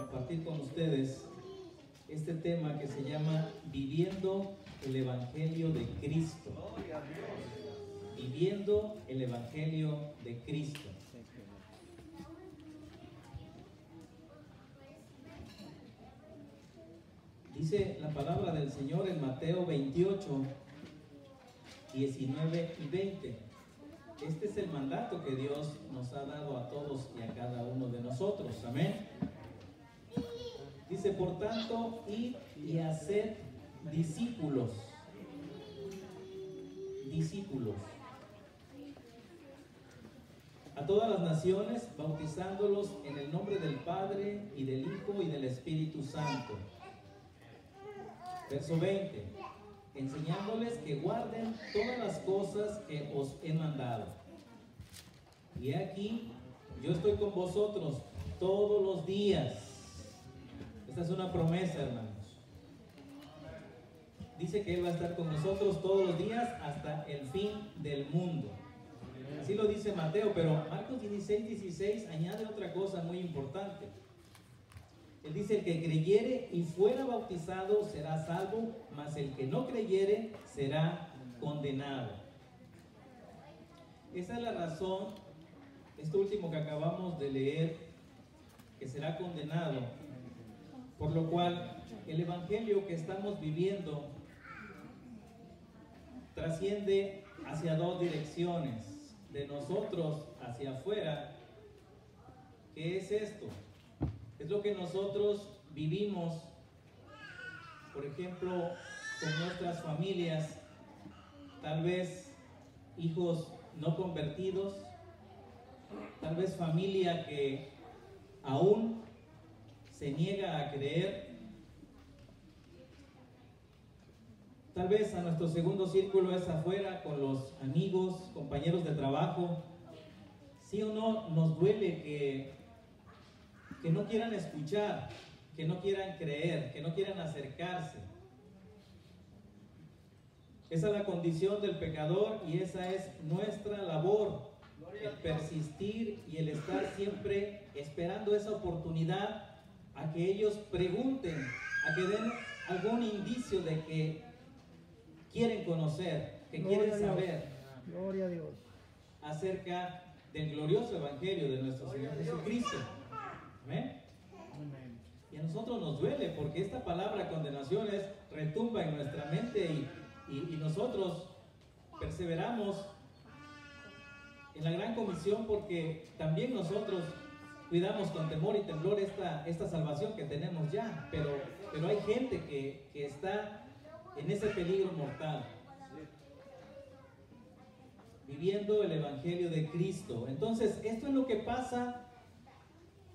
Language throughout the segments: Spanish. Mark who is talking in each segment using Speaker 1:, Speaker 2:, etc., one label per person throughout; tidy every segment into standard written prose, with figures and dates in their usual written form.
Speaker 1: Compartir con ustedes este tema que se llama Viviendo el Evangelio de Cristo. Viviendo el Evangelio de Cristo. Dice la palabra del Señor en Mateo 28, 19 y 20. Este es el mandato que Dios nos ha dado a todos y a cada uno de nosotros. Amén. Dice, por tanto, id y haced discípulos. Discípulos. A todas las naciones, bautizándolos en el nombre del Padre y del Hijo y del Espíritu Santo. Verso 20. Enseñándoles que guarden todas las cosas que os he mandado. Y he aquí, yo estoy con vosotros todos los días. Esta es una promesa, hermanos. Dice que Él va a estar con nosotros todos los días hasta el fin del mundo. Así lo dice Mateo, pero Marcos 16, 16 añade otra cosa muy importante. Él dice, el que creyere y fuera bautizado será salvo, mas el que no creyere será condenado. Esa es la razón, esto último que acabamos de leer, que será condenado, por lo cual el evangelio que estamos viviendo trasciende hacia dos direcciones, de nosotros hacia afuera. ¿Qué es esto? Es lo que nosotros vivimos, por ejemplo, con nuestras familias, tal vez hijos no convertidos, tal vez familia que aún se niega a creer, tal vez a nuestro segundo círculo es afuera, con los amigos, compañeros de trabajo. Sí o no, nos duele que no quieran escuchar, que no quieran creer, que no quieran acercarse. Esa es la condición del pecador y esa es nuestra labor, el persistir y el estar siempre esperando esa oportunidad a que ellos pregunten, a que den algún indicio de que quieren conocer, que quieren saber acerca del glorioso evangelio de nuestro Señor Jesucristo. ¿Amén? Y a nosotros nos duele porque esta palabra condenación retumba en nuestra mente y nosotros perseveramos en la gran comisión porque también nosotros cuidamos con temor y temblor esta salvación que tenemos ya, pero hay gente que está en ese peligro mortal, viviendo el evangelio de Cristo. Entonces, esto es lo que pasa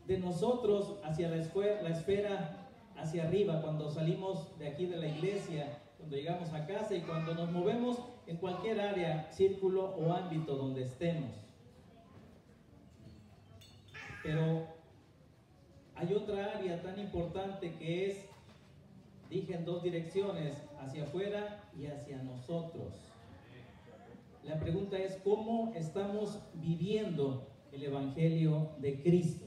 Speaker 1: de nosotros hacia la esfera hacia arriba, cuando salimos de aquí de la iglesia, cuando llegamos a casa y cuando nos movemos en cualquier área, círculo o ámbito donde estemos. Pero hay otra área tan importante que es, dije, en dos direcciones, hacia afuera y hacia nosotros. La pregunta es, ¿cómo estamos viviendo el evangelio de Cristo?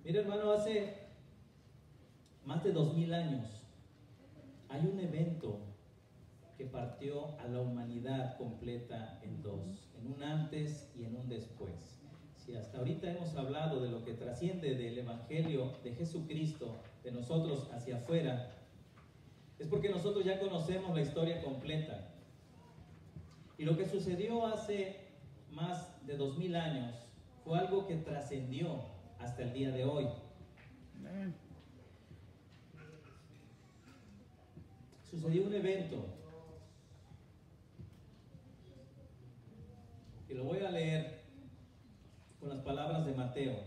Speaker 1: Mira, hermano, hace más de 2000 años hay un evento que partió a la humanidad completa en dos, en un antes y en un después. Si hasta ahorita hemos hablado de lo que trasciende del evangelio de Jesucristo, de nosotros hacia afuera, es porque nosotros ya conocemos la historia completa. Y lo que sucedió hace más de 2000 años fue algo que trascendió hasta el día de hoy. Sucedió un evento que lo voy a leer con las palabras de Mateo.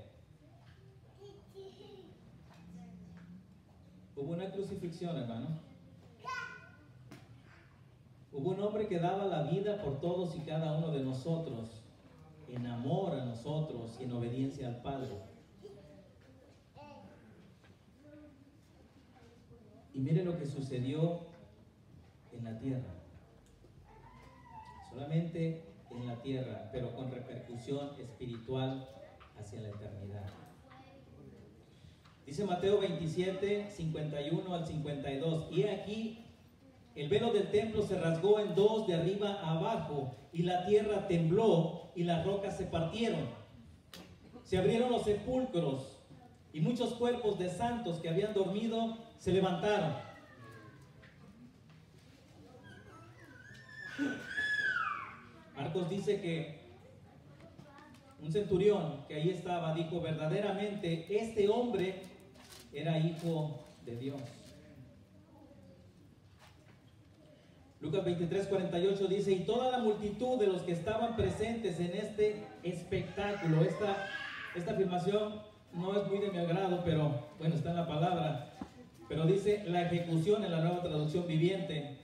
Speaker 1: Hubo una crucifixión, hermano. Hubo un hombre que daba la vida por todos y cada uno de nosotros, en amor a nosotros y en obediencia al Padre. Y mire lo que sucedió en la tierra. Solamente en la tierra, pero con repercusión espiritual hacia la eternidad. Dice Mateo 27, 51 al 52. Y aquí el velo del templo se rasgó en dos de arriba a abajo, y la tierra tembló y las rocas se partieron. Se abrieron los sepulcros y muchos cuerpos de santos que habían dormido se levantaron. Marcos dice que un centurión que ahí estaba dijo: verdaderamente este hombre era hijo de Dios. Lucas 23, 48 dice: y toda la multitud de los que estaban presentes en este espectáculo, esta afirmación no es muy de mi agrado, pero bueno, está en la palabra, pero dice la ejecución en la Nueva Traducción Viviente.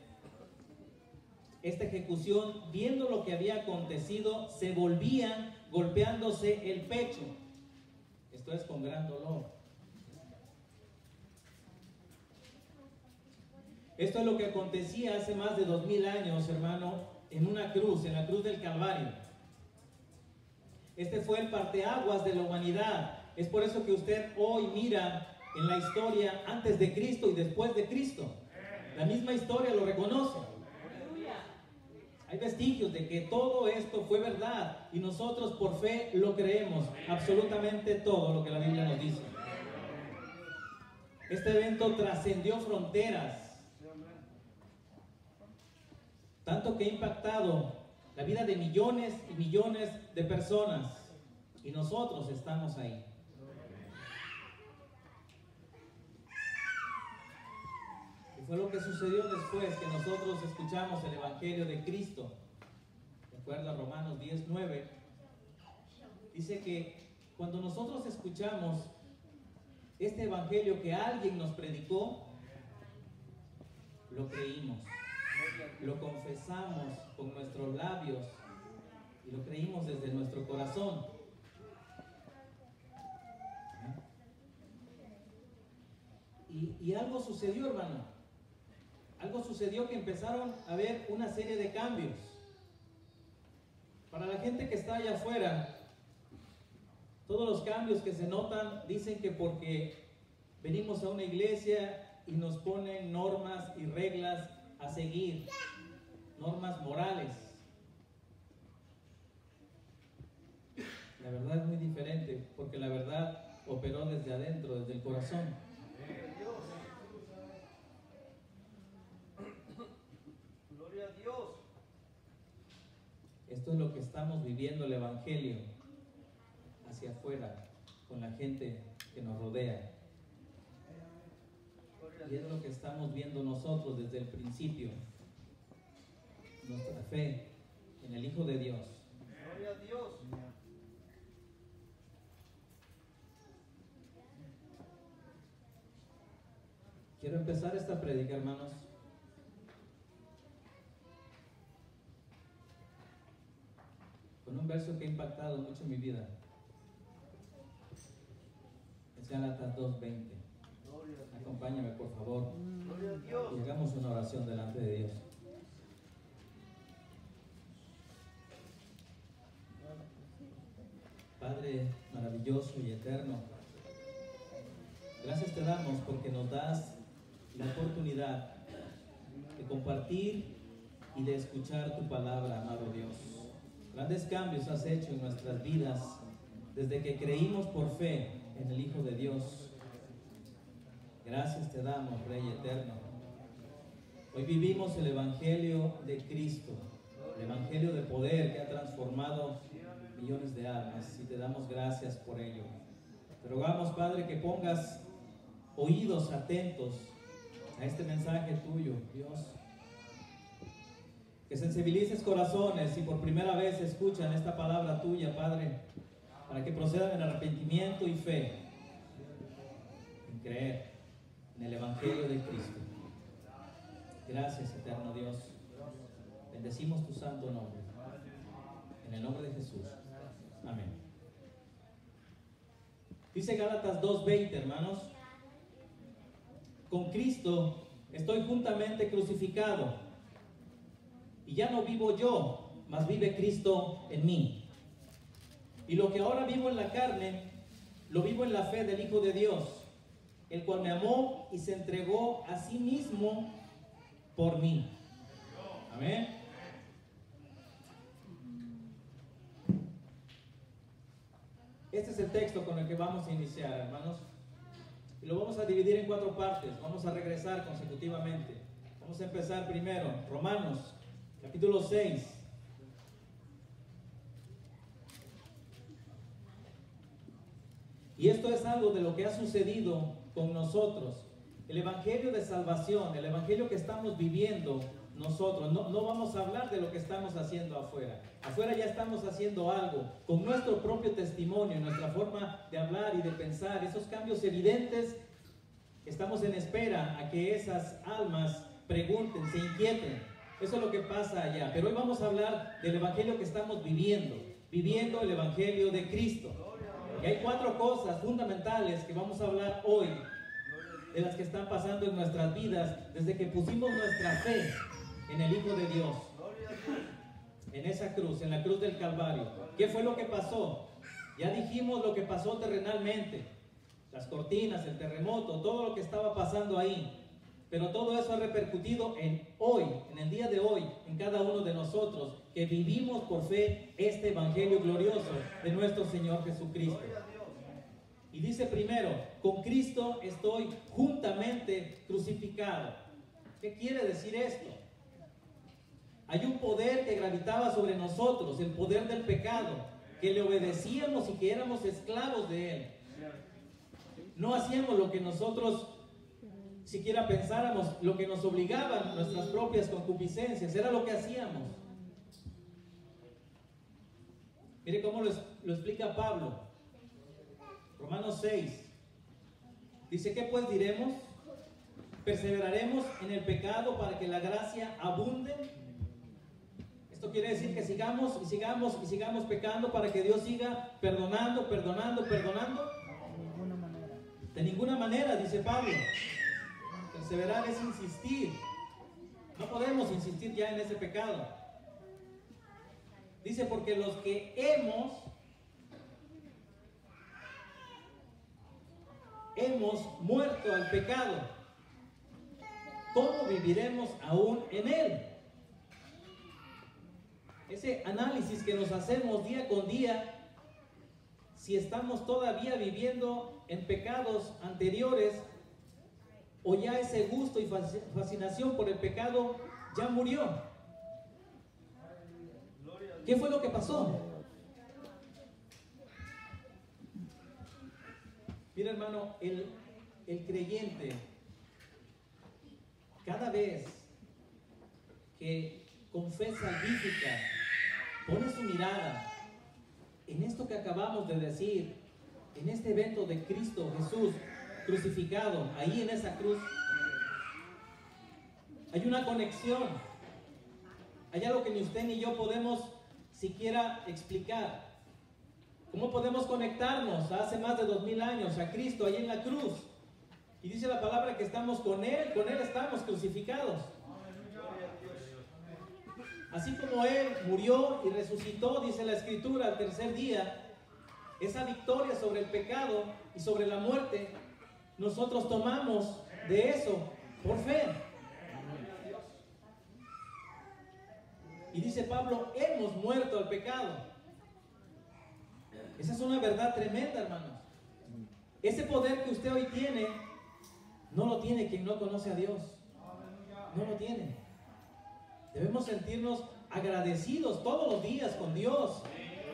Speaker 1: Esta ejecución, viendo lo que había acontecido, se volvían golpeándose el pecho. Esto es con gran dolor. Esto es lo que acontecía hace más de 2000 años, hermano, en una cruz, en la cruz del Calvario. Este fue el parteaguas de la humanidad. Es por eso que usted hoy mira en la historia antes de Cristo y después de Cristo. La misma historia lo reconoce. Hay vestigios de que todo esto fue verdad y nosotros por fe lo creemos, absolutamente todo lo que la Biblia nos dice. Este evento trascendió fronteras, tanto que ha impactado la vida de millones y millones de personas, y nosotros estamos ahí. Fue lo que sucedió después que nosotros escuchamos el Evangelio de Cristo. De acuerdo a Romanos 10:9, dice que cuando nosotros escuchamos este Evangelio que alguien nos predicó, lo creímos, lo confesamos con nuestros labios y lo creímos desde nuestro corazón. Y algo sucedió, hermano. Algo sucedió, que empezaron a haber una serie de cambios. Para la gente que está allá afuera, todos los cambios que se notan dicen que porque venimos a una iglesia y nos ponen normas y reglas a seguir, normas morales. La verdad es muy diferente, porque la verdad operó desde adentro, desde el corazón.
Speaker 2: Gloria a Dios.
Speaker 1: Esto es lo que estamos viviendo el Evangelio hacia afuera, con la gente que nos rodea. Y es lo que estamos viendo nosotros desde el principio. Nuestra fe en el Hijo de Dios.
Speaker 2: Gloria a Dios.
Speaker 1: Quiero empezar esta prédica, hermanos, con un verso que ha impactado mucho mi vida. Es Gálatas 2:20. Acompáñame, por favor,
Speaker 2: Gloria a Dios.
Speaker 1: y hagamos una oración delante de Dios. Padre maravilloso y eterno, gracias te damos porque nos das la oportunidad de compartir y de escuchar tu palabra, amado Dios. Grandes cambios has hecho en nuestras vidas desde que creímos por fe en el Hijo de Dios. Gracias te damos, Rey eterno. Hoy vivimos el Evangelio de Cristo, el Evangelio de poder que ha transformado millones de almas, y te damos gracias por ello. Te rogamos, Padre, que pongas oídos atentos a este mensaje tuyo, Dios. Que sensibilices corazones y por primera vez escuchan esta palabra tuya, Padre, para que procedan en arrepentimiento y fe, en creer en el Evangelio de Cristo. Gracias, eterno Dios. Bendecimos tu santo nombre. En el nombre de Jesús. Amén. Dice Gálatas 2:20, hermanos. Con Cristo estoy juntamente crucificado. Y ya no vivo yo, mas vive Cristo en mí. Y lo que ahora vivo en la carne, lo vivo en la fe del Hijo de Dios, el cual me amó y se entregó a sí mismo por mí. Amén. Este es el texto con el que vamos a iniciar, hermanos. Y lo vamos a dividir en 4 partes. Vamos a regresar consecutivamente. Vamos a empezar primero, Romanos, capítulo 6. Y esto es algo de lo que ha sucedido con nosotros. El evangelio de salvación, el evangelio que estamos viviendo nosotros. No vamos a hablar de lo que estamos haciendo afuera. Afuera ya estamos haciendo algo con nuestro propio testimonio, nuestra forma de hablar y de pensar. Esos cambios evidentes, estamos en espera a que esas almas pregunten, se inquieten. Eso es lo que pasa allá. Pero hoy vamos a hablar del evangelio que estamos viviendo el evangelio de Cristo. Y hay 4 cosas fundamentales que vamos a hablar hoy, de las que están pasando en nuestras vidas desde que pusimos nuestra fe en el Hijo de Dios, en esa cruz, en la cruz del Calvario. ¿Qué fue lo que pasó? Ya dijimos lo que pasó terrenalmente, las cortinas, el terremoto, todo lo que estaba pasando ahí. Pero todo eso ha repercutido en hoy, en el día de hoy, en cada uno de nosotros que vivimos por fe este evangelio glorioso de nuestro Señor Jesucristo. Y dice primero, con Cristo estoy juntamente crucificado. ¿Qué quiere decir esto? Hay un poder que gravitaba sobre nosotros, el poder del pecado, que le obedecíamos y que éramos esclavos de él. No hacíamos lo que nosotros siquiera pensáramos, lo que nos obligaban nuestras propias concupiscencias, era lo que hacíamos. Mire cómo lo explica Pablo. Romanos 6. Dice, ¿qué pues diremos? ¿Perseveraremos en el pecado para que la gracia abunde? Esto quiere decir que sigamos y sigamos y sigamos pecando para que Dios siga perdonando. De ninguna manera, dice Pablo. Perseverar es insistir. No podemos insistir ya en ese pecado. Dice, porque los que hemos muerto al pecado, ¿cómo viviremos aún en él? Ese análisis que nos hacemos día con día, si estamos todavía viviendo en pecados anteriores, o ya ese gusto y fascinación por el pecado ya murió. ¿Qué fue lo que pasó? Mira, hermano, el creyente, cada vez que con fe salvífica pone su mirada en esto que acabamos de decir, en este evento de Cristo Jesús crucificado, ahí en esa cruz, hay una conexión. Hay algo que ni usted ni yo podemos siquiera explicar. ¿Cómo podemos conectarnos a hace más de 2000 años a Cristo ahí en la cruz? Y dice la palabra que estamos con Él estamos crucificados. Así como Él murió y resucitó, dice la Escritura, al tercer día, esa victoria sobre el pecado y sobre la muerte, nosotros tomamos de eso por fe. Y dice Pablo, hemos muerto al pecado. Esa es una verdad tremenda, hermanos. Ese poder que usted hoy tiene, no lo tiene quien no conoce a Dios. No lo tiene. Debemos sentirnos agradecidos todos los días con Dios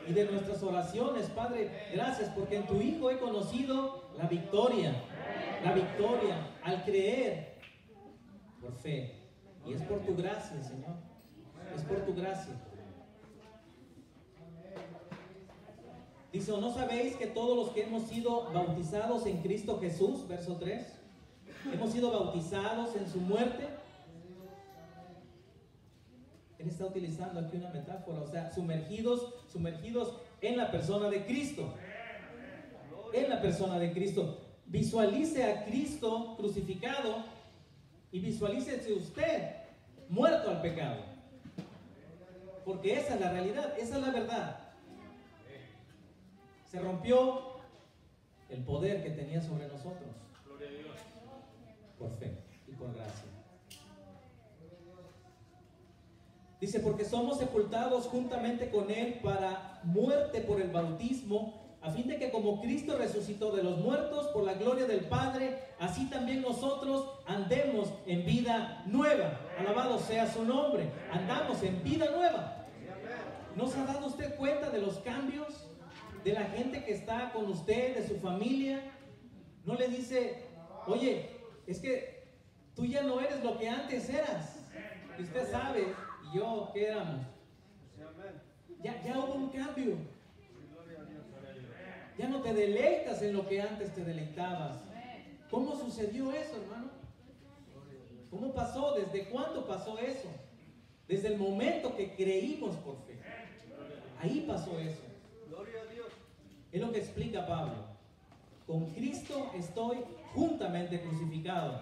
Speaker 1: y de nuestras oraciones. Padre, gracias porque en tu Hijo he conocido la victoria al creer por fe. Y es por tu gracia, Señor. Es por tu gracia. Dice, ¿o no sabéis que todos los que hemos sido bautizados en Cristo Jesús, verso 3, hemos sido bautizados en su muerte? Él está utilizando aquí una metáfora, o sea, sumergidos en la persona de Cristo. En la persona de Cristo. Visualice a Cristo crucificado y visualícese usted muerto al pecado. Porque esa es la realidad, esa es la verdad. Se rompió el poder que tenía sobre nosotros.
Speaker 3: Gloria a Dios.
Speaker 1: Por fe y por gracia. Dice, porque somos sepultados juntamente con Él para muerte por el bautismo, a fin de que como Cristo resucitó de los muertos por la gloria del Padre, así también nosotros andemos en vida nueva. Alabado sea su nombre. Andamos en vida nueva. ¿No se ha dado usted cuenta de los cambios de la gente que está con usted, de su familia? No le dice, oye, es que tú ya no eres lo que antes eras. Y usted sabe, y yo, ¿qué éramos? Ya hubo un cambio. Ya no te deleitas en lo que antes te deleitabas. ¿Cómo sucedió eso, hermano? ¿Cómo pasó? ¿Desde cuándo pasó eso? Desde el momento que creímos por fe. Ahí pasó eso.
Speaker 2: Gloria a Dios.
Speaker 1: Es lo que explica Pablo. Con Cristo estoy juntamente crucificado.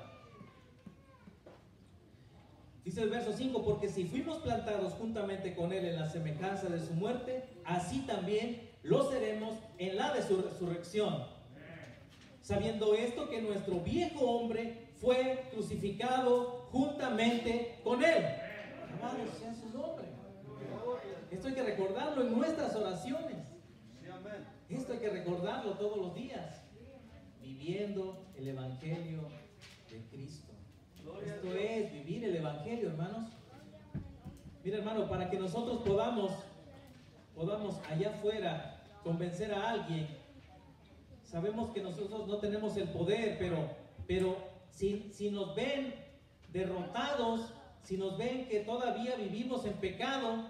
Speaker 1: Dice el verso 5, porque si fuimos plantados juntamente con Él en la semejanza de su muerte, así también lo seremos en la de su resurrección. Sabiendo esto, que nuestro viejo hombre fue crucificado juntamente con Él. Alabado sea su nombre. Esto hay que recordarlo en nuestras oraciones. Esto hay que recordarlo todos los días. Viviendo el Evangelio de Cristo. Esto es vivir el Evangelio, hermanos. Mira, hermano, para que nosotros podamos allá afuera convencer a alguien, sabemos que nosotros no tenemos el poder, pero si nos ven derrotados, si nos ven que todavía vivimos en pecado,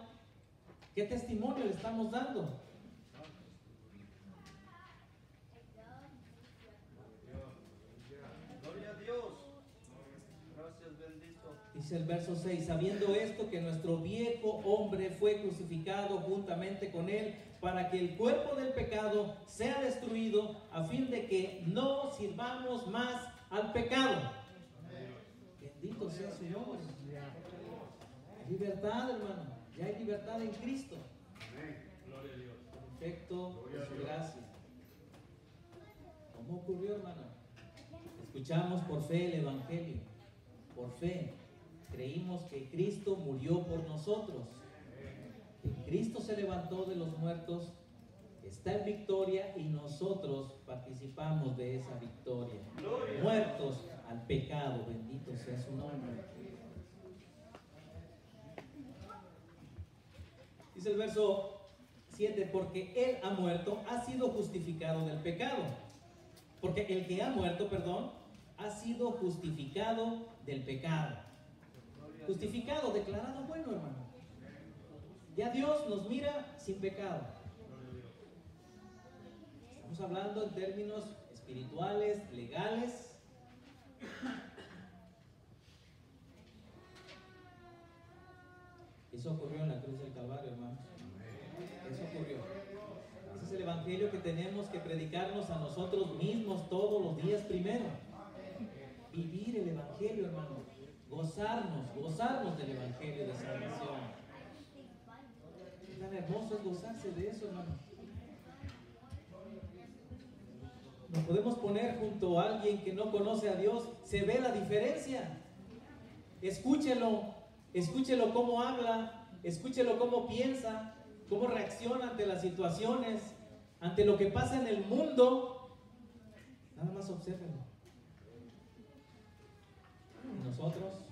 Speaker 1: ¿qué testimonio le estamos dando? Dice el verso 6, sabiendo esto, que nuestro viejo hombre fue crucificado juntamente con Él, para que el cuerpo del pecado sea destruido, a fin de que no sirvamos más al pecado. Bendito sea su nombre. Hay libertad, hermano. Ya hay libertad en Cristo.
Speaker 3: Gloria a Dios.
Speaker 1: Perfecto por su gracia. ¿Cómo ocurrió, hermano? Escuchamos por fe el Evangelio. Por fe. Creímos que Cristo murió por nosotros, que Cristo se levantó de los muertos, está en victoria y nosotros participamos de esa victoria. Muertos al pecado, bendito sea su nombre. Dice el verso 7, porque Él ha muerto, ha sido justificado del pecado. Porque el que ha muerto, ha sido justificado del pecado. Justificado, declarado bueno, hermano. Ya Dios nos mira sin pecado. Estamos hablando en términos espirituales, legales. Eso ocurrió en la cruz del Calvario, hermanos. Eso ocurrió. Ese es el evangelio que tenemos que predicarnos a nosotros mismos todos los días primero. Vivir el evangelio, hermano. Gozarnos del evangelio de salvación. Tan hermoso es gozarse de eso, hermano. Nos podemos poner junto a alguien que no conoce a Dios, se ve la diferencia. Escúchelo cómo habla, escúchelo cómo piensa, cómo reacciona ante las situaciones, ante lo que pasa en el mundo. Nada más obsérvenlo. Y nosotros,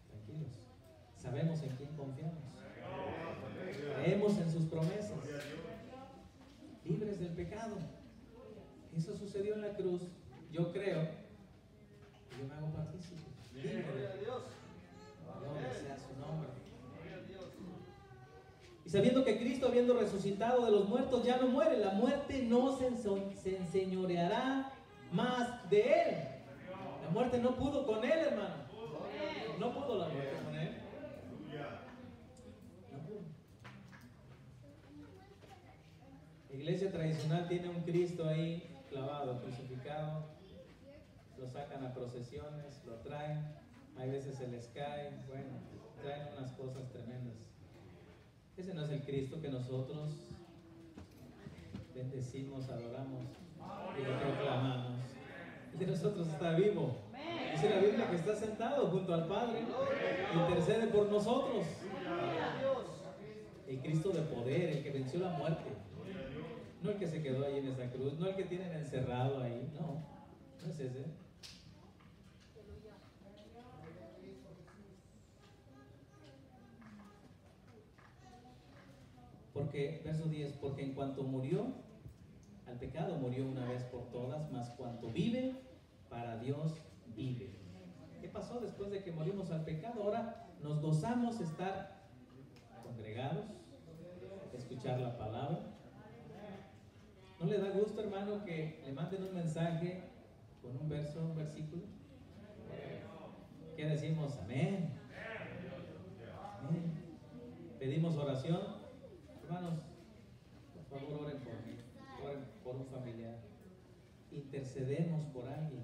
Speaker 1: tranquilos, sabemos en quién confiamos. Creemos en sus promesas. Libres del pecado. Eso sucedió en la cruz. Yo creo que yo me hago partícipe. Libre. Gloria sea su nombre. Y sabiendo que Cristo, habiendo resucitado de los muertos, ya no muere. La muerte no se enseñoreará más de Él. La muerte no pudo con Él, hermano. No pudo la muerte con Él. iglesia tradicional tiene un Cristo ahí clavado, crucificado, lo sacan a procesiones, lo traen, hay veces se les cae, bueno, traen unas cosas tremendas. Ese no es el Cristo que nosotros bendecimos, adoramos y lo proclamamos. El de nosotros está vivo. Dice la Biblia que está sentado junto al Padre, intercede por nosotros. El Cristo de poder, el que venció la muerte. No el que se quedó ahí en esa cruz, no el que tienen encerrado ahí, no es ese. Porque, verso 10, porque en cuanto murió, al pecado murió una vez por todas, mas cuanto vive, para Dios vive. ¿Qué pasó después de que morimos al pecado? Ahora nos gozamos estar congregados, escuchar la palabra. ¿No le da gusto, hermano, que le manden un mensaje con un verso, un versículo? ¿Qué decimos? Amén. Amén. Pedimos oración. Hermanos, por favor, oren por mí, oren por un familiar. Intercedemos por alguien.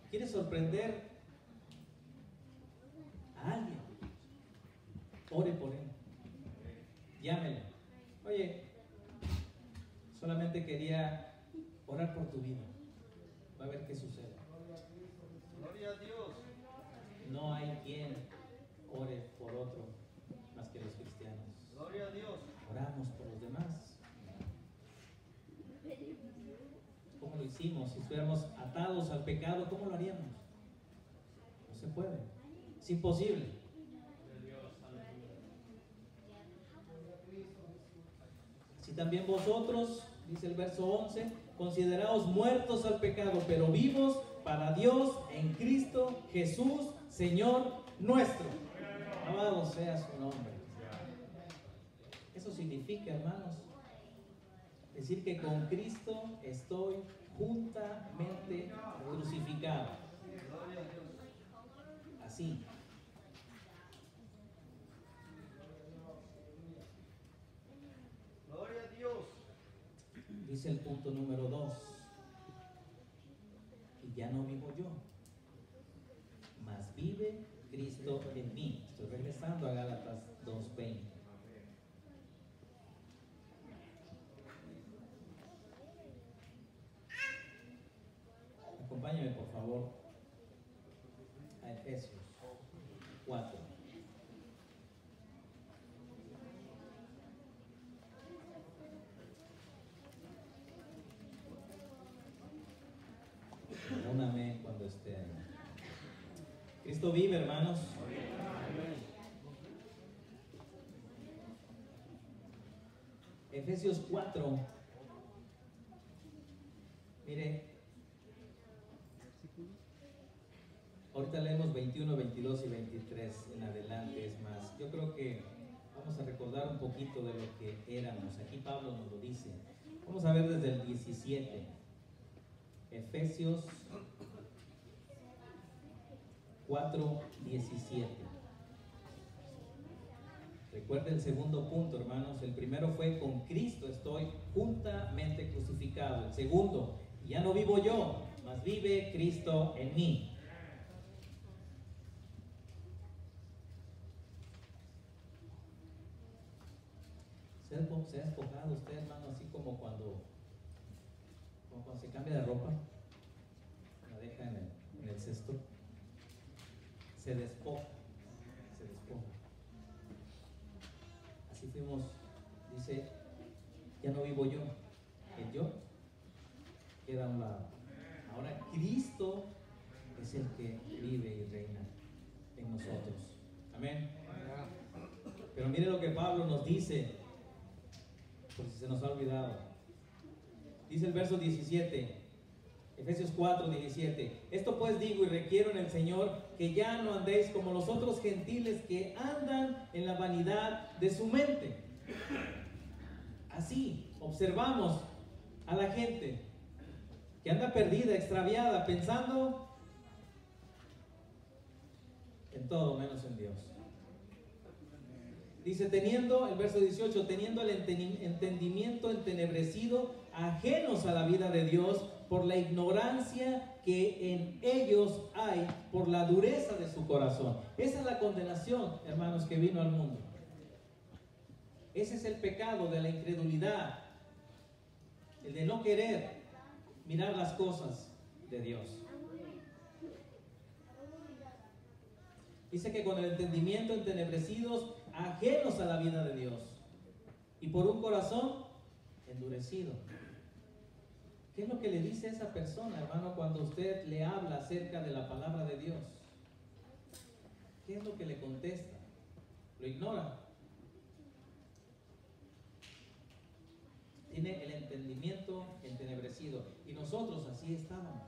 Speaker 1: ¿Quieres sorprender a alguien? Ore por él. Llámelo. Oye, solamente quería orar por tu vida. Va a ver qué sucede.
Speaker 2: Gloria a Dios.
Speaker 1: No hay quien ore por otro más que los cristianos.
Speaker 2: Gloria a Dios.
Speaker 1: Oramos por los demás. ¿Cómo lo hicimos? Si estuviéramos atados al pecado, ¿cómo lo haríamos? No se puede. Es imposible. Si también vosotros, dice el verso 11, consideraos muertos al pecado, pero vivos para Dios en Cristo Jesús, Señor nuestro. Alabado sea su nombre. Eso significa, hermanos, decir que con Cristo estoy juntamente crucificado. Así.
Speaker 2: Gloria a Dios.
Speaker 1: Dice el punto número 2. Y ya no vivo yo, mas vive Cristo en mí. Estoy regresando a Gálatas 2:20. Acompáñame por favor a Efesios 4. Un amén cuando esté ahí. Cristo vive, hermanos. Efesios 4. Mire, ahorita leemos 21, 22 y 23 en adelante, es más. Yo creo que vamos a recordar un poquito de lo que éramos. Aquí Pablo nos lo dice. Vamos a ver desde el 17. Efesios 4:17. Recuerda el segundo punto, hermanos. El primero fue: con Cristo estoy juntamente crucificado. El segundo: ya no vivo yo, mas vive Cristo en mí. ¿Se ha despojado usted, hermano, así como cuando se cambia de ropa? La deja en el cesto. Se despoja. Así fuimos, dice, ya no vivo yo. El yo queda a un lado. Ahora Cristo es el que vive y reina en nosotros. Amén. Pero mire lo que Pablo nos dice, por si se nos ha olvidado. Dice el verso 17, Efesios 4:17. Esto pues digo y requiero en el Señor, que ya no andéis como los otros gentiles que andan en la vanidad de su mente. Así observamos a la gente que anda perdida, extraviada, pensando en todo menos en Dios. Dice, teniendo, el verso 18, teniendo el entendimiento entenebrecido, ajenos a la vida de Dios, por la ignorancia que en ellos hay, por la dureza de su corazón. Esa es la condenación, hermanos, que vino al mundo. Ese es el pecado de la incredulidad, el de no querer mirar las cosas de Dios. Dice que con el entendimiento entenebrecidos, ajenos a la vida de Dios, y por un corazón endurecido. ¿Qué es lo que le dice a esa persona, hermano, cuando usted le habla acerca de la palabra de Dios? ¿Qué es lo que le contesta? ¿Lo ignora? Tiene el entendimiento entenebrecido. Y nosotros así estábamos,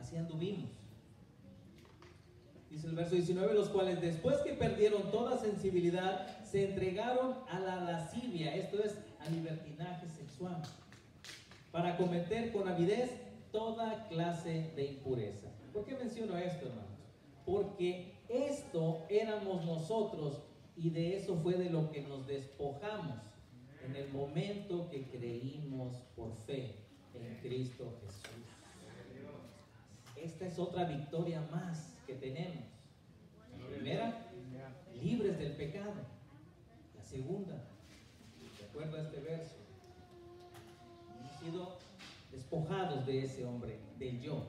Speaker 1: así anduvimos. Dice el verso 19, los cuales después que perdieron toda sensibilidad, se entregaron a la lascivia, esto es, al libertinaje sexual, para cometer con avidez toda clase de impureza. ¿Por qué menciono esto, hermanos? Porque esto éramos nosotros y de eso fue de lo que nos despojamos en el momento que creímos por fe en Cristo Jesús. Esta es otra victoria más que tenemos. La primera, libres del pecado. La segunda, de acuerdo a este verso, hemos sido despojados de ese hombre, del yo.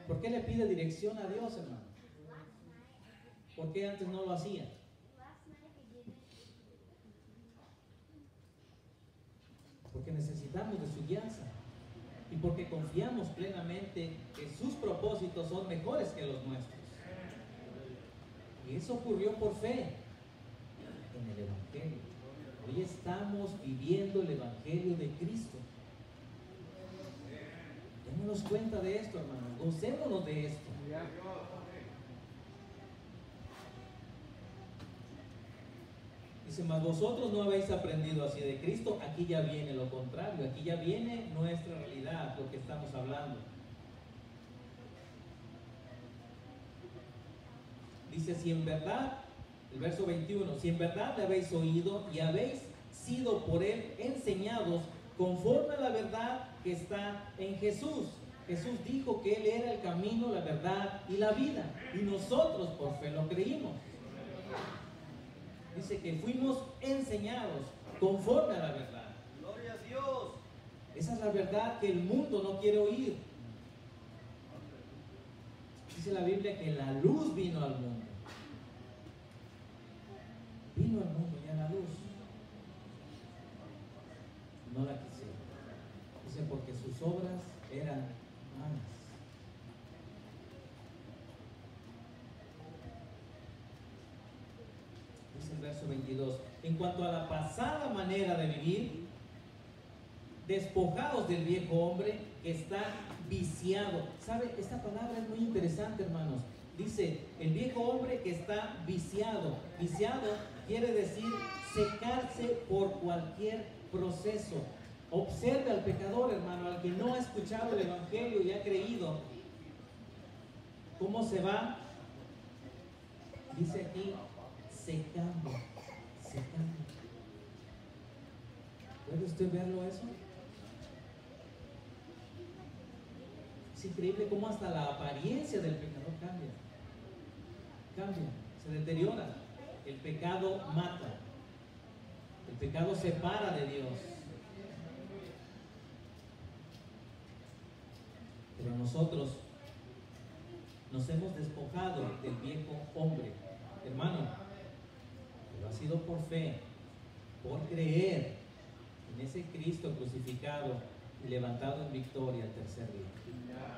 Speaker 1: ¿Por qué le pide dirección a Dios, hermano? ¿Por qué antes no lo hacía? Porque necesitamos de su guianza y porque confiamos plenamente que sus propósitos son mejores que los nuestros. Y eso ocurrió por fe en el Evangelio. Hoy estamos viviendo el Evangelio de Cristo. Démonos cuenta de esto, hermanos. Gocémonos de esto. Dice, mas vosotros no habéis aprendido así de Cristo. Aquí ya viene lo contrario. Aquí ya viene nuestra realidad, lo que estamos hablando. Dice, si en verdad, el verso 21, si en verdad le habéis oído y habéis sido por él enseñados conforme a la verdad que está en Jesús. Jesús dijo que él era el camino, la verdad y la vida. Y nosotros por fe lo creímos. Dice que fuimos enseñados conforme a la verdad.
Speaker 2: Gloria a Dios.
Speaker 1: Esa es la verdad que el mundo no quiere oír. Dice la Biblia que la luz vino al mundo. Vino al mundo ya la luz. No la quisieron. Dice porque sus obras eran malas. Dice el verso 22. En cuanto a la pasada manera de vivir, despojados del viejo hombre que está viciado. ¿Sabe? Esta palabra es muy interesante, hermanos. Dice, el viejo hombre que está viciado. Viciado quiere decir secarse por cualquier proceso. Observe al pecador, hermano, al que no ha escuchado el Evangelio y ha creído. ¿Cómo se va? Dice aquí, secando, secando. ¿Puede usted verlo eso? Es increíble cómo hasta la apariencia del pecador cambia. Cambia, se deteriora. El pecado mata. El pecado separa de Dios. Pero nosotros nos hemos despojado del viejo hombre. Hermano, pero ha sido por fe, por creer en ese Cristo crucificado y levantado en victoria al tercer día.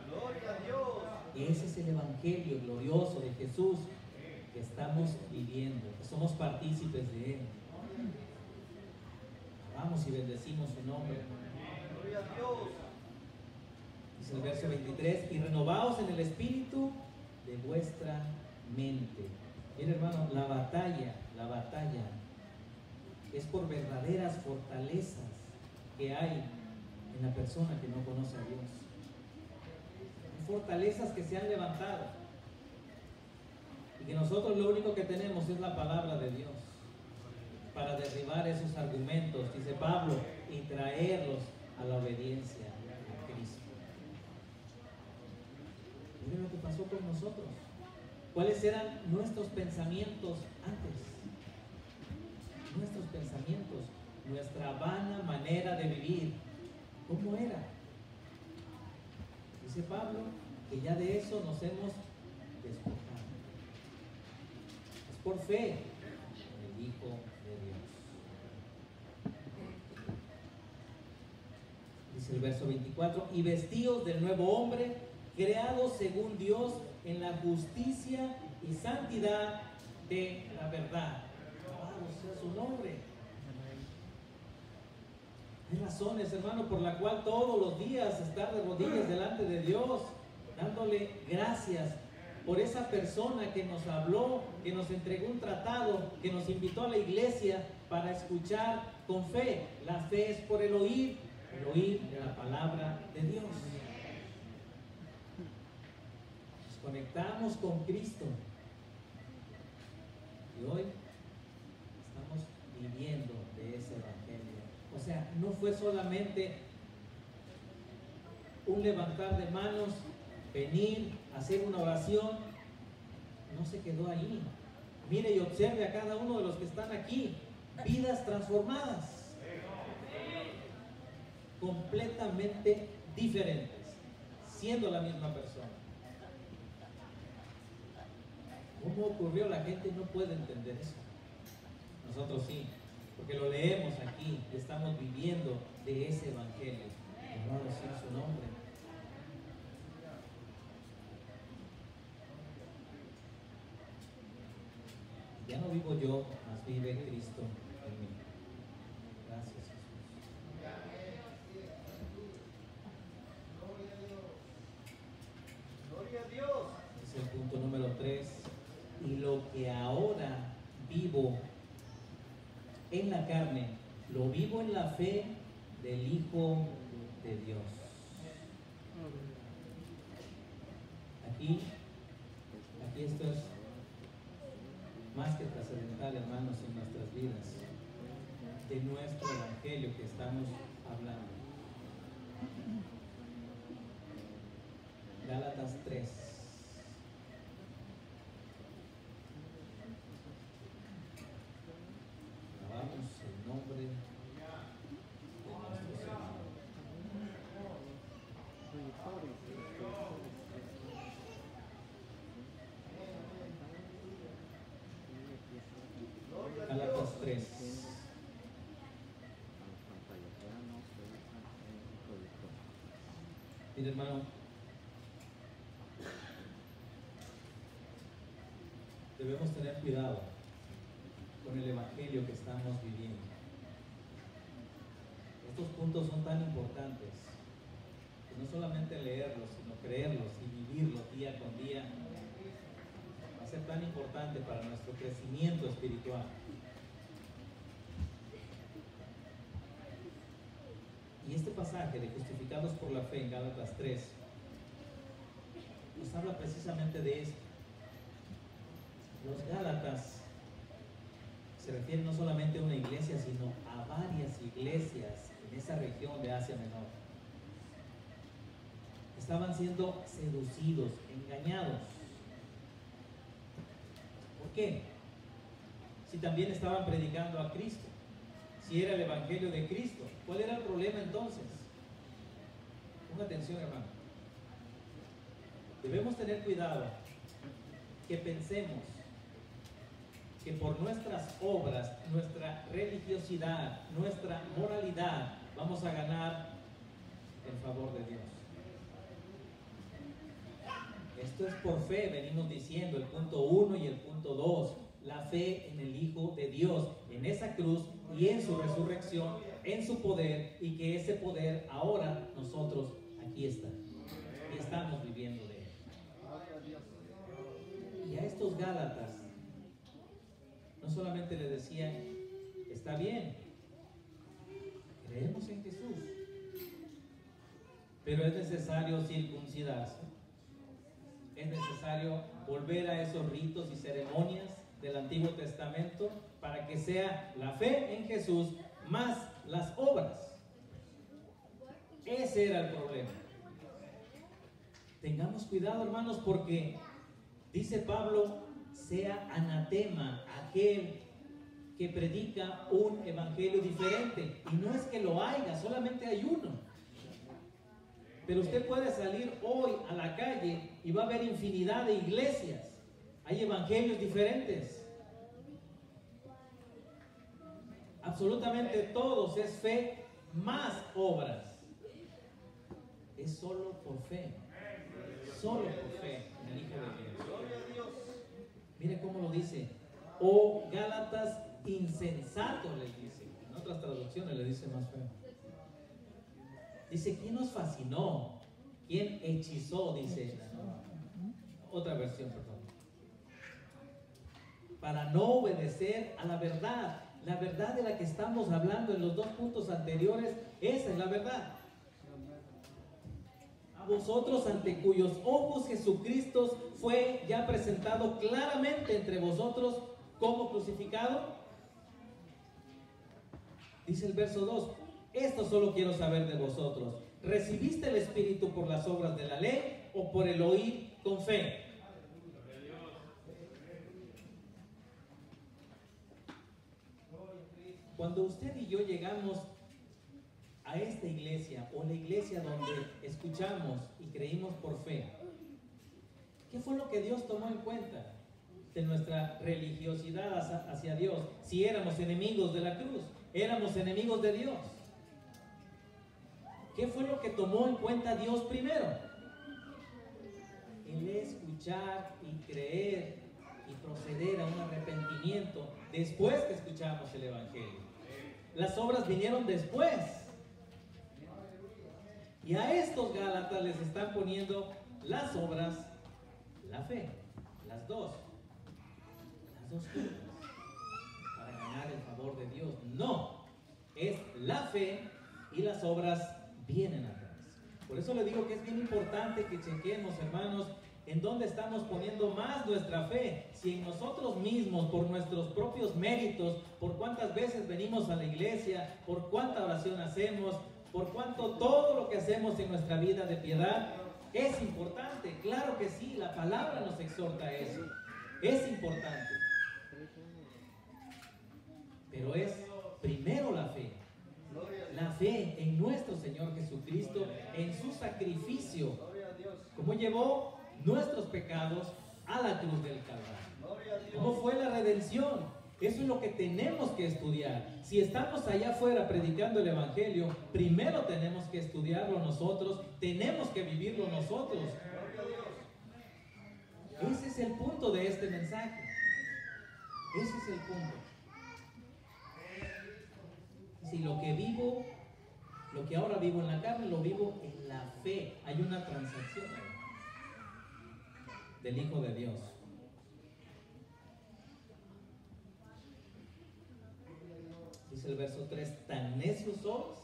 Speaker 2: Gloria a Dios.
Speaker 1: Ese es el Evangelio glorioso de Jesús que estamos viviendo, que somos partícipes de Él. Alabamos y bendecimos su nombre.
Speaker 2: Gloria a Dios.
Speaker 1: Dice el verso 23, y renovaos en el espíritu de vuestra mente. Mira, hermano, la batalla es por verdaderas fortalezas que hay en la persona que no conoce a Dios. Hay fortalezas que se han levantado. Y que nosotros lo único que tenemos es la palabra de Dios para derribar esos argumentos, dice Pablo, y traerlos a la obediencia a Cristo. Miren lo que pasó con nosotros. ¿Cuáles eran nuestros pensamientos antes? Nuestros pensamientos, nuestra vana manera de vivir. ¿Cómo era? Dice Pablo que ya de eso nos hemos despojado. Es por fe en el Hijo de Dios. Dice el verso 24, y vestidos del nuevo hombre, creados según Dios en la justicia y santidad de la verdad. Alabado sea su nombre. Hay razones, hermano, por la cual todos los días estar de rodillas delante de Dios, dándole gracias por esa persona que nos habló, que nos entregó un tratado, que nos invitó a la iglesia para escuchar con fe. La fe es por el oír de la palabra de Dios. Nos conectamos con Cristo y hoy estamos viviendo de ese evangelio. O sea, no fue solamente un levantar de manos, venir, hacer una oración, no se quedó ahí. Mire y observe a cada uno de los que están aquí, vidas transformadas, completamente diferentes, siendo la misma persona. ¿Cómo ocurrió? La gente no puede entender eso. Nosotros sí, porque lo leemos aquí y estamos viviendo de ese evangelio. Alabado sea su nombre. Ya no vivo yo, mas vive Cristo en mí. Gracias, Jesús.
Speaker 2: Gloria a Dios.
Speaker 1: Es el punto número 3. Y lo que ahora vivo en la carne, lo vivo en la fe del Hijo de Dios. Aquí esto es más que trascendental, hermanos, en nuestras vidas, de nuestro evangelio que estamos hablando. Gálatas 3. Alabamos el nombre de nuestro Señor. Gálatas 3. Mira, hermano, debemos tener cuidado con el evangelio que estamos viviendo. Estos puntos son tan importantes que no solamente leerlos, sino creerlos y vivirlos día con día va a ser tan importante para nuestro crecimiento espiritual. Y este pasaje de justificados por la fe en Gálatas 3 nos habla precisamente de esto. Los Gálatas se refieren no solamente a una iglesia, sino a varias iglesias en esa región de Asia Menor. Estaban siendo seducidos, engañados. ¿Por qué? Si también estaban predicando a Cristo, si era el evangelio de Cristo, ¿cuál era el problema entonces? Ponga atención, hermano. Debemos tener cuidado que pensemos que por nuestras obras, nuestra religiosidad, nuestra moralidad, vamos a ganar el favor de Dios. Esto es por fe, venimos diciendo, el punto 1 y el punto 2. La fe en el Hijo de Dios, en esa cruz y en su resurrección, en su poder, y que ese poder ahora nosotros aquí está. Y estamos viviendo de él. Y a estos Gálatas no solamente le decían, está bien, creemos en Jesús, pero es necesario circuncidarse. es necesario volver a esos ritos y ceremonias del Antiguo Testamento para que sea la fe en Jesús más las obras. Ese era el problema. Tengamos cuidado, hermanos, porque dice Pablo, sea anatema aquel que predica un evangelio diferente. Y no es que lo haya, solamente hay uno. Pero usted puede salir hoy a la calle y va a ver infinidad de iglesias. Hay evangelios diferentes. Absolutamente todos es fe más obras. Es solo por fe. Solo por fe en el Hijo de Dios. Mire cómo lo dice. Oh Gálatas insensatos, les dice. En otras traducciones le dice más feo. Dice, ¿quién nos fascinó? ¿Quién hechizó? Dice otra versión, perdón. Para no obedecer a la verdad. La verdad de la que estamos hablando en los dos puntos anteriores, esa es la verdad. A vosotros ante cuyos ojos Jesucristo fue ya presentado claramente entre vosotros como crucificado. Dice el verso 2, esto solo quiero saber de vosotros. ¿Recibiste el Espíritu por las obras de la ley o por el oír con fe? Cuando usted y yo llegamos a esta iglesia o la iglesia donde escuchamos y creímos por fe, ¿qué fue lo que Dios tomó en cuenta de nuestra religiosidad hacia Dios? Si éramos enemigos de la cruz, éramos enemigos de Dios. ¿Qué fue lo que tomó en cuenta Dios primero? El escuchar y creer y proceder a un arrepentimiento después que escuchamos el Evangelio. Las obras vinieron después. Y a estos Gálatas les están poniendo las obras, la fe, las dos juntas, para ganar el favor de Dios. No, es la fe y las obras vienen atrás. Por eso le digo que es bien importante que chequemos, hermanos, en dónde estamos poniendo más nuestra fe. Si en nosotros mismos, por nuestros propios méritos, por cuántas veces venimos a la iglesia, por cuánta oración hacemos, por cuánto todo lo que hacemos en nuestra vida de piedad es importante. Claro que sí, la palabra nos exhorta a eso. Es importante. Pero es primero la fe. La fe en nuestro Señor Jesucristo, en su sacrificio, como llevó nuestros pecados a la cruz del Calvario. ¿Cómo fue la redención? Eso es lo que tenemos que estudiar. Si estamos allá afuera predicando el Evangelio, primero tenemos que estudiarlo nosotros, tenemos que vivirlo nosotros. Ese es el punto de este mensaje. Ese es el punto. Si lo que vivo, lo que ahora vivo en la carne, lo vivo en la fe. Hay una transacción del Hijo de Dios. Dice el verso 3, tan necios sois,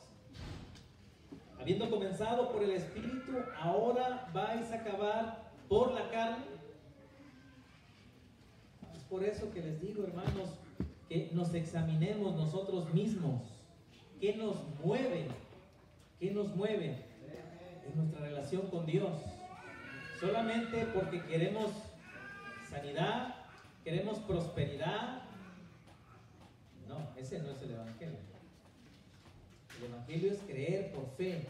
Speaker 1: habiendo comenzado por el Espíritu, ahora vais a acabar por la carne. Es por eso que les digo, hermanos, que nos examinemos nosotros mismos. ¿Qué nos mueve? ¿Qué nos mueve en nuestra relación con Dios? Solamente porque queremos sanidad, queremos prosperidad. No, ese no es el Evangelio. El Evangelio es creer por fe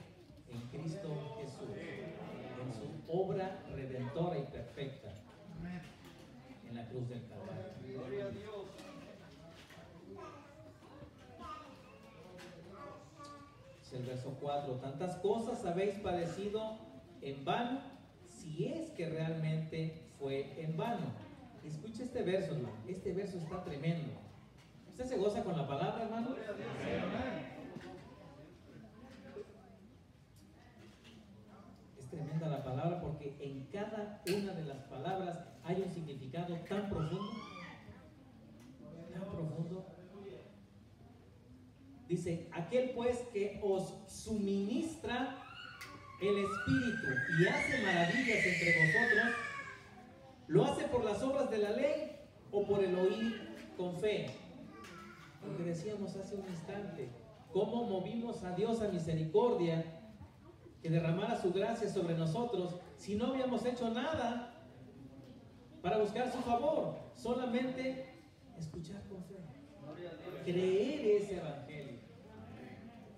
Speaker 1: en Cristo Jesús, en su obra redentora y perfecta en la cruz del Calvario.
Speaker 2: Gloria a Dios.
Speaker 1: Dice el verso 4, tantas cosas habéis padecido en vano, si es que realmente fue en vano. Escucha este verso, hermano. Este verso está tremendo. ¿Usted se goza con la palabra, hermano?
Speaker 2: Gloria a Dios.
Speaker 1: Es tremenda la palabra porque en cada una de las palabras hay un significado tan profundo. Tan profundo. Dice, aquel pues que os suministra el Espíritu y hace maravillas entre vosotros, ¿Lo hace por las obras de la ley o por el oír con fe? Lo que decíamos hace un instante, cómo movimos a Dios a misericordia, que derramara su gracia sobre nosotros, si no habíamos hecho nada para buscar su favor, solamente escuchar con fe, creer ese evangelio.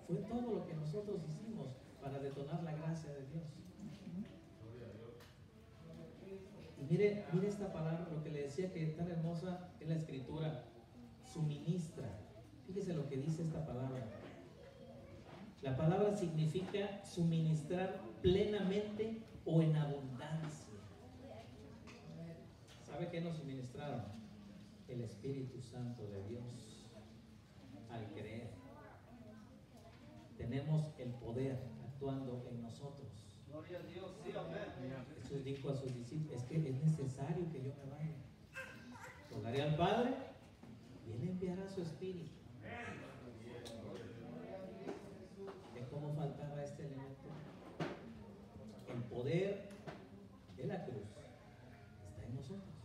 Speaker 1: Fue todo lo que nosotros hicimos para detonar la gracia de Dios. Y mire esta palabra, lo que le decía que tan hermosa es la escritura, suministra. Fíjese lo que dice esta palabra. La palabra significa suministrar plenamente o en abundancia. ¿Sabe qué nos suministraron? El Espíritu Santo de Dios. Al creer, tenemos el poder actuando en nosotros.
Speaker 2: Gloria a Dios, sí, amén.
Speaker 1: Jesús dijo a sus discípulos, es que es necesario que yo me vaya. Rogaré al Padre y Él enviará su Espíritu. ¿De cómo faltaba este elemento? El poder de la cruz está en nosotros.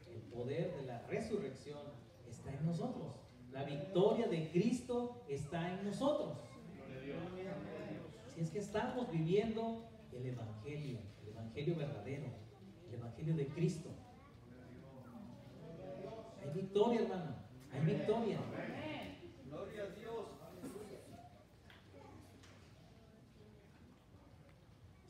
Speaker 1: El poder de la resurrección está en nosotros. La victoria de Cristo está en nosotros. Si es que estamos viviendo el Evangelio verdadero, el Evangelio de Cristo. Hay victoria, hermano, hay victoria.
Speaker 2: Gloria a Dios.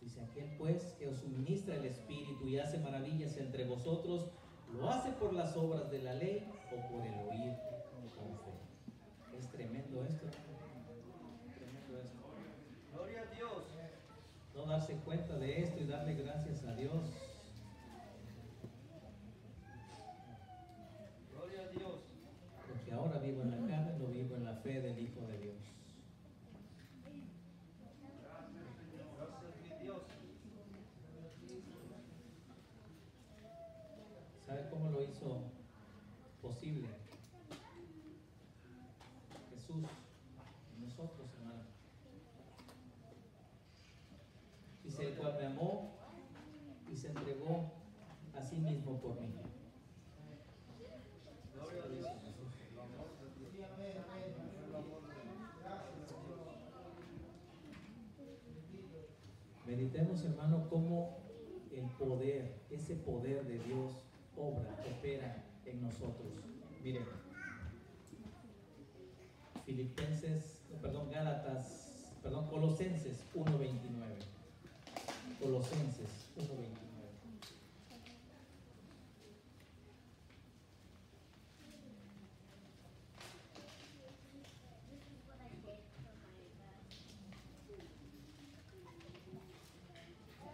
Speaker 1: Dice aquel pues que os suministra el Espíritu y hace maravillas entre vosotros, ¿lo hace por las obras de la ley o por el oír con fe? Es tremendo esto, tremendo esto.
Speaker 2: Gloria a Dios.
Speaker 1: No darse cuenta de esto y darle gracias a Dios.
Speaker 2: Gloria a Dios.
Speaker 1: Porque ahora vivo en la carne, no vivo en la fe del Hijo de Dios.
Speaker 2: Gracias, mi Dios.
Speaker 1: ¿Sabe cómo lo hizo posible? Jesús en nosotros, hermano. Dice, el cual me amó y se entregó a sí mismo por mí.
Speaker 2: Gloria a Dios.
Speaker 1: Meditemos, hermano, cómo el poder, ese poder de Dios obra, opera en nosotros. Miren, Colosenses 1:29. Colosenses 1:29.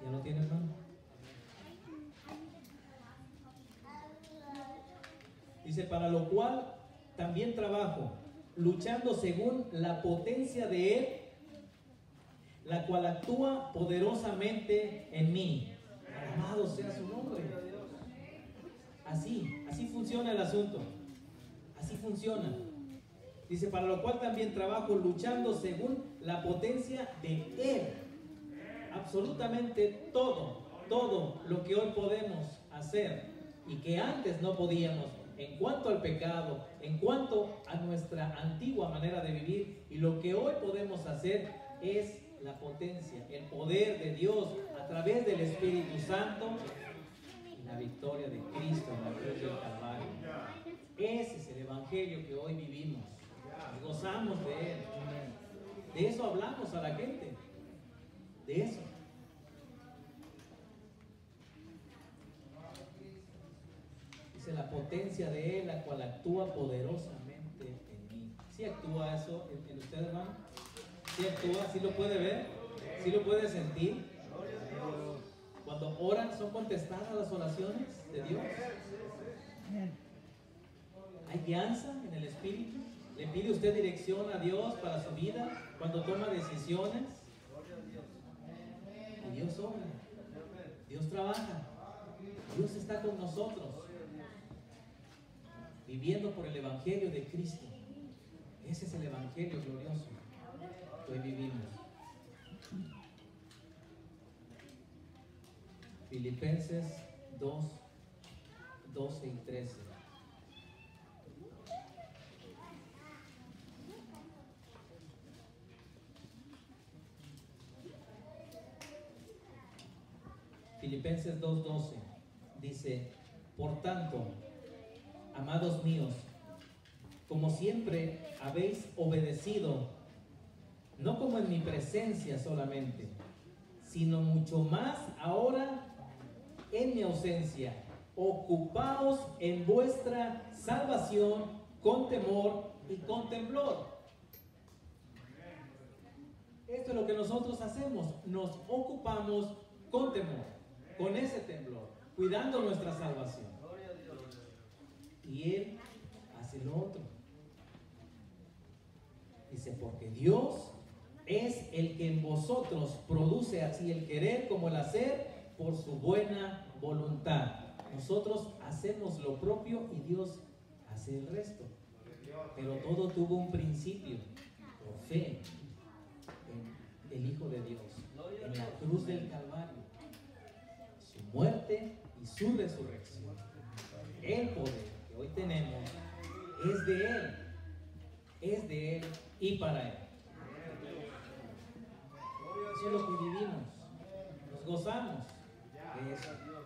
Speaker 1: ¿Ya lo tiene, hermano? Dice, para lo cual también trabajo, luchando según la potencia de Él, la cual actúa poderosamente en mí. Alabado sea su nombre. Así funciona el asunto. Así funciona. Dice, para lo cual también trabajo, luchando según la potencia de Él. Absolutamente todo lo que hoy podemos hacer y que antes no podíamos, en cuanto al pecado, en cuanto a nuestra antigua manera de vivir, y lo que hoy podemos hacer es la potencia, el poder de Dios a través del Espíritu Santo y la victoria de Cristo en la cruz del Calvario. Ese es el Evangelio que hoy vivimos. Nos gozamos de él. De eso hablamos a la gente. De eso. Dice la potencia de Él, la cual actúa poderosamente en mí. ¿Sí actúa eso en usted, hermano? ¿Sí actúa? ¿Sí lo puede ver? ¿Sí lo puede sentir? Cuando oran, ¿son contestadas las oraciones de Dios? ¿Hay guianza en el Espíritu? ¿Le pide usted dirección a Dios para su vida cuando toma decisiones? Y Dios obra, Dios trabaja, Dios está con nosotros, viviendo por el Evangelio de Cristo. Ese es el Evangelio glorioso que hoy vivimos. Filipenses 2, 12 y 13. Filipenses 2:12 dice: por tanto, amados míos, como siempre habéis obedecido, no como en mi presencia solamente, sino mucho más ahora en mi ausencia, ocupaos en vuestra salvación con temor y con temblor. Esto es lo que nosotros hacemos, nos ocupamos con temor, con ese temblor, cuidando nuestra salvación.
Speaker 2: Gloria a Dios.
Speaker 1: Y Él hace lo otro. Dice, porque Dios es el que en vosotros produce así el querer como el hacer por su buena voluntad. Nosotros hacemos lo propio y Dios hace el resto. Pero todo tuvo un principio, por fe en el Hijo de Dios, en la cruz del Calvario, su muerte y su resurrección. El poder que hoy tenemos es de Él y para Él. Eso es lo que vivimos, nos gozamos de eso.
Speaker 2: Gracias, Dios.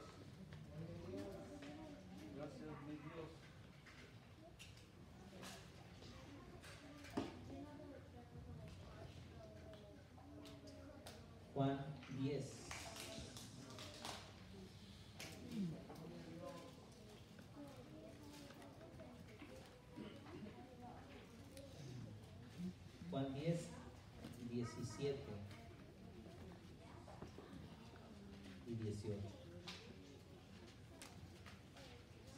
Speaker 2: Gracias, mi Dios.
Speaker 1: Juan 10. Juan 10, 17 y 18.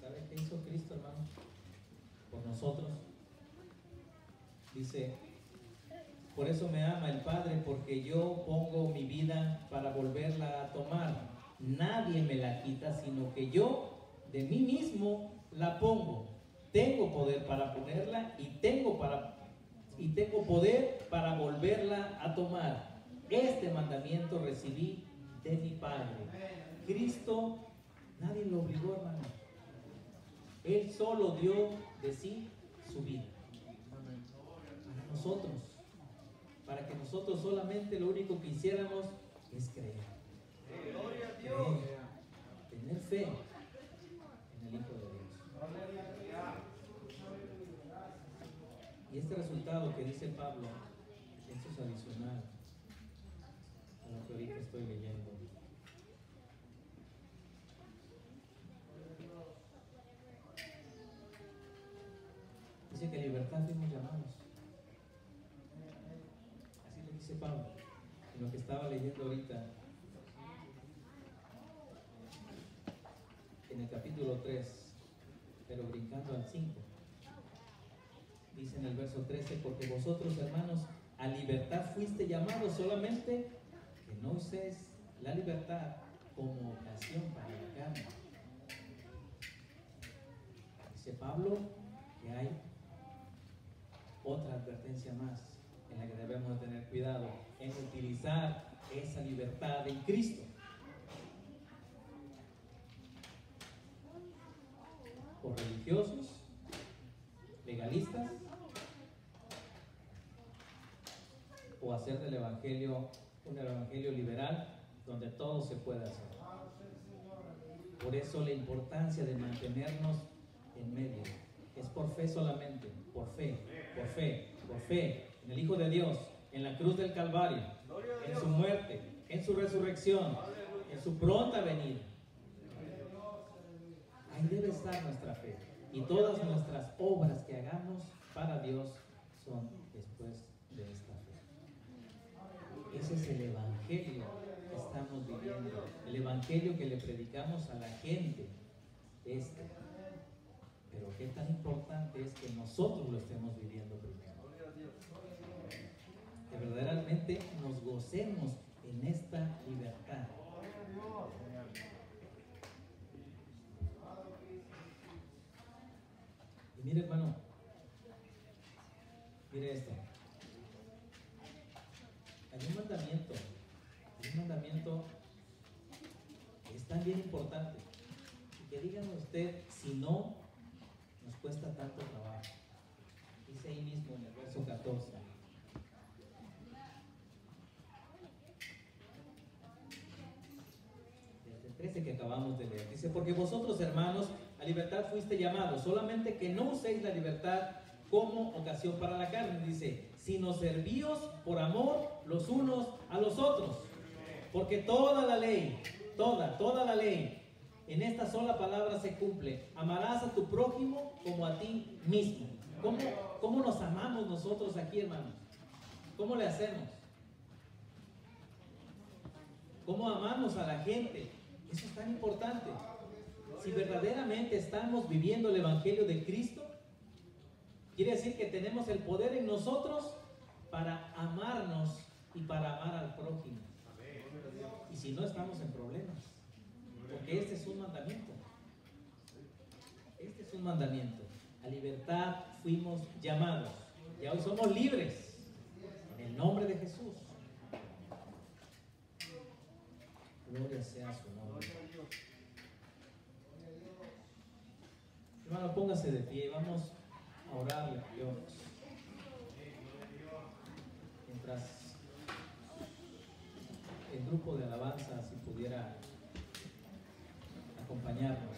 Speaker 1: ¿Sabe qué hizo Cristo, hermano? Por nosotros. Dice, por eso me ama el Padre, porque yo pongo mi vida para volverla a tomar. Nadie me la quita, sino que yo de mí mismo la pongo. Tengo poder para ponerla y tengo poder para volverla a tomar. Este mandamiento recibí de mi Padre. Cristo, nadie lo obligó, hermano. Él solo dio de sí su vida. Para nosotros. Para que nosotros solamente lo único que hiciéramos es creer.
Speaker 2: Gloria a Dios.
Speaker 1: Tener fe en el Hijo de Dios. Y este resultado que dice Pablo, eso es adicional a lo que ahorita estoy leyendo. Dice que libertad fuimos llamados. Así lo dice Pablo, en lo que estaba leyendo ahorita, en el capítulo 3, pero brincando al 5. Dice en el verso 13, porque vosotros, hermanos, a libertad fuiste llamados, solamente que no uséis la libertad como ocasión para la carne. Dice Pablo que hay otra advertencia más en la que debemos de tener cuidado, en utilizar esa libertad en Cristo. Por religiosos, legalistas, o hacer del evangelio un evangelio liberal donde todo se puede hacer. Por eso la importancia de mantenernos en medio. Es por fe solamente, por fe, por fe, por fe en el Hijo de Dios, en la cruz del Calvario, en su muerte, en su resurrección, en su pronta venida. Ahí debe estar nuestra fe. Y todas nuestras obras que hagamos para Dios son después de esta fe. Ese es el evangelio que estamos viviendo, el evangelio que le predicamos a la gente. Pero qué tan importante es que nosotros lo estemos viviendo primero. Que verdaderamente nos gocemos en esta libertad. Y mire, hermano, mire esto. Hay un mandamiento que es tan bien importante, Que díganme usted si no nos cuesta tanto trabajo. Dice ahí mismo en el verso 14. Desde el 13 que acabamos de leer. Dice, porque vosotros, hermanos, a libertad fuiste llamados, solamente que no uséis la libertad como ocasión para la carne. Dice, sino servíos por amor los unos a los otros. Porque toda la ley, toda la ley, en esta sola palabra se cumple. Amarás a tu prójimo como a ti mismo. ¿Cómo nos amamos nosotros aquí, hermanos? ¿Cómo le hacemos? ¿Cómo amamos a la gente? Eso es tan importante. Si verdaderamente estamos viviendo el Evangelio de Cristo, quiere decir que tenemos el poder en nosotros para amarnos y para amar al prójimo. Y si no, estamos en problemas. Porque este es un mandamiento. Este es un mandamiento. A libertad fuimos llamados. Y hoy somos libres. En el nombre de Jesús. Gloria sea su nombre. Hermano, póngase de pie. Vamos a orarle a Dios. Mientras el grupo de alabanza, si pudiera acompañarnos.